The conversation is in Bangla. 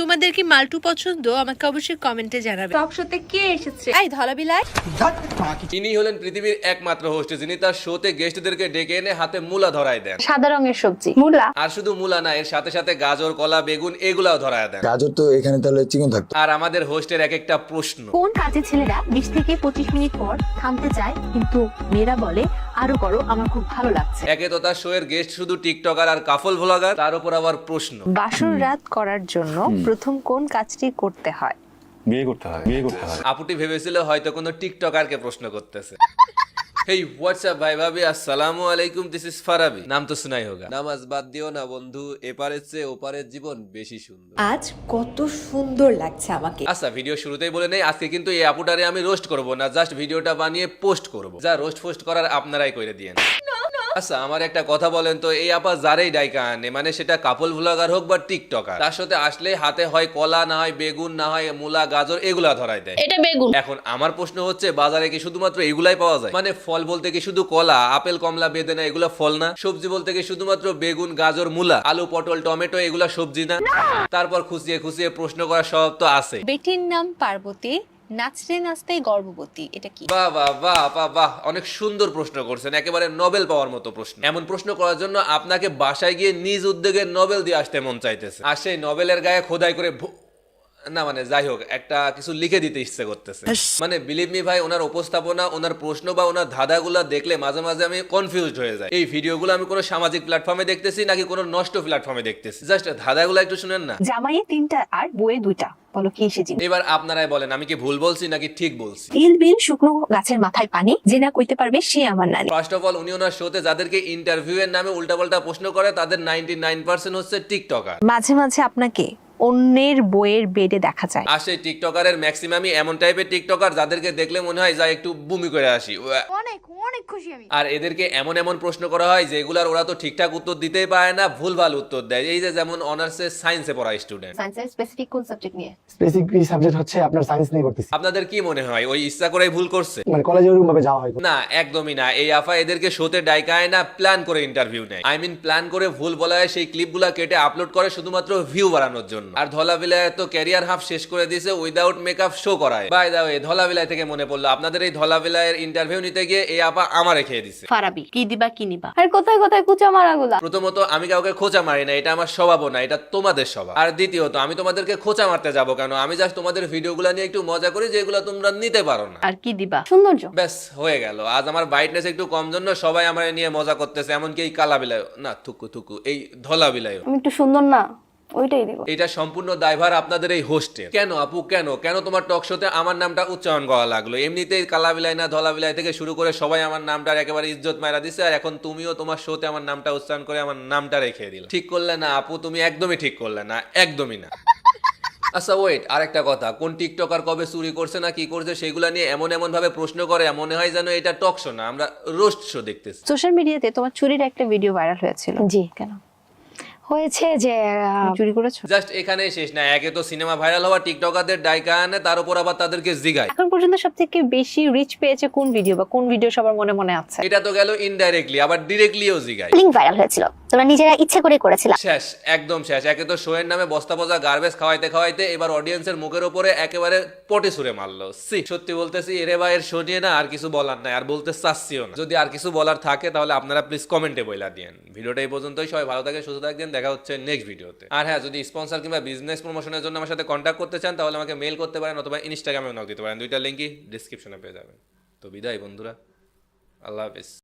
তোমাদের কি মাল্টু পছন্দ? আমাকে অবশ্যই কমেন্টে জানাবে। টক শোতে কে এসেছে? এই ধলাবিলাই। ইনি হলেন পৃথিবীর একমাত্র হোস্ট যিনি তার শোতে গেস্টদেরকে ডেকে এনে হাতে মূলা ধরায় দেন। সাদা রঙের সবজি মূলা। আর শুধু মূলা না, এর সাথে সাথে গাজর, কলা, বেগুন এগুলাও ধরায় দেন। গাজর তো এখানে তাহলে চিকন থাকতো। আর আমাদের হোস্টের এক একটা প্রশ্ন, কোন কাজে ছেলেরা 20 থেকে 25 মিনিট পর থামতে চায় কিন্তু মেয়েরা বলে আরো করো, আমার খুব ভালো লাগছে। একে তো তার শো এর গেস্ট শুধু টিকটকার আর কাফল ভ্লগার, তার উপর আবার প্রশ্ন। বাসর রাত করার জন্য প্রথম কোন কাজটি করতে হয়? বিয়ে করতে হয়। আপুটি ভেবেছিল হয়তো কোনো টিকটকারকে প্রশ্ন করতেছে। হেই হোয়াটসঅ্যাপ ভাই ভাবি, আসসালামু আলাইকুম, দিস ইজ ফারাবি। নাম তো শোনাই হোগা। নামাজ বাদ দিও না বন্ধু, এপারের চেয়ে ওপারের জীবন বেশি সুন্দর। আজ কত সুন্দর লাগছে আমাকে। আচ্ছা, ভিডিও শুরুতেই বলে নেই, আজকে কিন্তু এই আপুটারে আমি রোস্ট করব না, জাস্ট ভিডিওটা বানিয়ে পোস্ট করব। যা রোস্ট ফোস্ট করার আপনারাই করে দিয়েন। আচ্ছা, আমার একটা কথা বলেন তো, এই আপা যারাই ডাইকা আনে, মানে সেটা কাপল ভ্লগার হোক বা টিকটকার, তার সাথে আসলে হাতে হয় কলা, না হয় বেগুন, না হয় মূলা, গাজর এগুলা ধরায় দেয়। এটা বেগুন। এখন আমার প্রশ্ন হচ্ছে, বাজারে কি শুধুমাত্র এগুলাই পাওয়া যায়? মানে ফল বলতে কি শুধু কলা, আপেল, কমলা, বেদেনা এগুলা ফল না? সবজি বলতে কি শুধুমাত্র বেগুন, গাজর, মূলা, আলু, পটল, টমেটো এগুলা সবজি না? তারপর খুঁচিয়ে খুঁচিয়ে প্রশ্ন করার স্বভাব তো আছে। বেটির নাম পার্বতী, নাচতে নাচতে গর্ভবতী, এটা কি? বাহ বাহ বাহ বাহ বাহ, অনেক সুন্দর প্রশ্ন করছেন, একেবারে নোবেল পাওয়ার মতো প্রশ্ন। এমন প্রশ্ন করার জন্য আপনাকে বাসায় গিয়ে নিজ উদ্যোগে নোবেল দিয়ে আসতে মন চাইতেছে, আর সেই নোবেলের গায়ে খোদাই করে না, মানে যাই হোক, একটা কিছু লিখে দিতে ইচ্ছে করতেছে। মানে বিলিভ মি ভাই, ওনার উপস্থাপনা, ওনার প্রশ্ন বা ওনার ধাঁধাগুলা দেখলে মাঝে মাঝে আমি কনফিউজড হয়ে যাই। এই ভিডিওগুলো আমি কোনো সামাজিক প্ল্যাটফর্মে দেখতেছি নাকি কোনো নষ্ট প্ল্যাটফর্মে দেখতেছি। জাস্ট ধাঁধাগুলো একটু শুনেন না। জামাইয়ে 3টা আর বউয়ে 2টা, বলো কি এসেছে? এবার আপনারাই বলেন, আমি কি ভুল বলছি নাকি ঠিক বলছি? ইল বিল শুকনো গাছের মাথায় পানি, যে না কইতে পারবে সে আমার নানি। ফার্স্ট অফ অল, উনি ওনার শোতে যাদেরকে ইন্টারভিউ এর নামে উল্টাপাল্টা প্রশ্ন করে তাদের 99% হচ্ছে টিকটকার। মাঝে মাঝে আপনাকে অন্যের বইয়ের বেডে দেখা যায়। আর সেই টিকটকারের ম্যাক্সিমামই এমন টাইপের টিকটকার যাদেরকে দেখলে মনে হয় যা একটু বমি করে আসি। অনেক অনেক খুশি আমি। আর এদেরকে এমন এমন প্রশ্ন করা হয় যেগুলার ওরা তো ঠিকঠাক উত্তর দিতেই পারে না, ভুলভাল উত্তর দেয়। এই যে যেমন অনার্সে সায়েন্সে পড়া স্টুডেন্ট। সায়েন্সের স্পেসিফিক কোন সাবজেক্ট নিয়ে? স্পেসিফিক সাবজেক্ট হচ্ছে আপনার সায়েন্স নিয়ে করতেছি। আপনাদের কি মনে হয় ওই ইচ্ছা করেই ভুল করছে? মানে কলেজে ওরকম ভাবে যাওয়া হয় না, একদমই না। এই আফা এদেরকে শোতে ডাইকায় না, প্ল্যান করে ইন্টারভিউ নেয়। আই মিন প্ল্যান করে ভুল বলায় সেই ক্লিপগুলা কেটে আপলোড করে শুধুমাত্র ভিউ বাড়ানোর জন্য। আর ধলাবিলায় তো ক্যারিয়ার হাফ শেষ করে দিয়েছে উইদাউট মেকআপ শো করায়। বাই দা ওয়ে, ধলাবিলাই থেকে মনে পড়লো, আপনাদের এই ধলাবিলায়ের ইন্টারভিউ নিতে গিয়ে এই আপা আমারে খেয়ে দিছে। ফারাবি কি দিবা কি নিবা? আর কোথায় কোথায় কুচা মারাগুলা? প্রথমত, আমি কাউকে খোঁচা মারি না, এটা আমার স্বভাবও না, এটা তোমাদের স্বভাব। আর দ্বিতীয়ত, আমি তোমাদেরকে খোঁচা মারতে যাবো কেন? আমি জাস্ট তোমাদের ভিডিওগুলো নিয়ে একটু মজা করি, যেগুলো তোমরা নিতে পারো না। আর কি দিবা? সৌন্দর্য। ব্যাস হয়ে গেল। আজ আমার ব্রাইটনেস একটু কম জন্য সবাই আমার নিয়ে মজা করতেছে, এমনকি এই কালা বিলায় না, থুকু থুকু, এই ধলা বিলায়। আমি একটু সুন্দর না, ওইটাই দিব। এটা সম্পূর্ণ দায়ভার আপনাদের এই হোস্টের। কেন আপু, কেন কেন তোমার টক শোতে আমার নামটা উচ্চারণ করা লাগলো? এমনিতেই কালা বিলাই না ধলা বিলাই থেকে শুরু করে সবাই আমার নামটার একেবারে ইজ্জত মাইরা দিছে, আর এখন তুমিও তোমার শোতে আমার নামটা উচ্চারণ করে আমার নামটা রেখে দিলে। ঠিক করলে না আপু, তুমি একদমই ঠিক করলে না, একদমই না। আচ্ছা ওয়েট, আরেকটা কথা, কোন টিকটকার কবে চুরি করছে না কি করছে সেগুলা নিয়ে এমন এমন ভাবে প্রশ্ন করে, মনে হয় যেন এটা টক শো না, আমরা রোস্ট শো দেখতেছি। সোশ্যাল মিডিয়াতে তোমার চুরির একটা ভিডিও ভাইরাল হয়েছিল। জি, কেন হয়েছে যে চুরি করেছো? জাস্ট এখানেই শেষ না, একে তো সিনেমা ভাইরাল হওয়া টিকটকারদের ডাইকা আনে, তার উপর আবার তাদেরকে জিগায়। এখন পর্যন্ত সবথেকে বেশি রিচ পেয়েছে কোন ভিডিও, বা কোন ভিডিও সবার মনে মনে আছে? এটা তো গেল ইনডাইরেক্টলি, আবার ডিরেক্টলিও জিগায়। লিংক ভাইরাল হয়েছিল, তোমরা নিজেরা ইচ্ছে করে করেছিলা। শেষ, একদম শেষ। একে তো শোয়ের নামে বস্তা বজা গার্বেজ খাওয়াইতে খাওয়াইতে এবার অডিয়েন্সের মুখের উপরে একেবারে পটে ছুঁড়ে মারলো। সত্যি বলতেছি, এরে বা এর শো নিয়ে না আর কিছু বলার নাই, আর বলতে চাচ্ছিও না। যদি আর কিছু বলার থাকে তাহলে আপনারা প্লিজ কমেন্টে বইলা দিয়েন। ভিডিওটা এই পর্যন্তই। সবাই ভালো থাকেন, সুস্থ থাকবেন, দেখা হচ্ছে নেক্সট ভিডিওতে। আর হ্যাঁ, যদি স্পন্সর কিংবা বিজনেস প্রমোশনের জন্য আমার সাথে কন্ট্যাক্ট করতে চান তাহলে আমাকে মেল করতে পারেন, অথবা ইনস্টাগ্রামে নক দিতে পারেন। দুইটা লিঙ্কই ডিসক্রিপশনে পেয়ে যাবেন। তো বিদায় বন্ধুরা, আল্লাহ হাফেজ।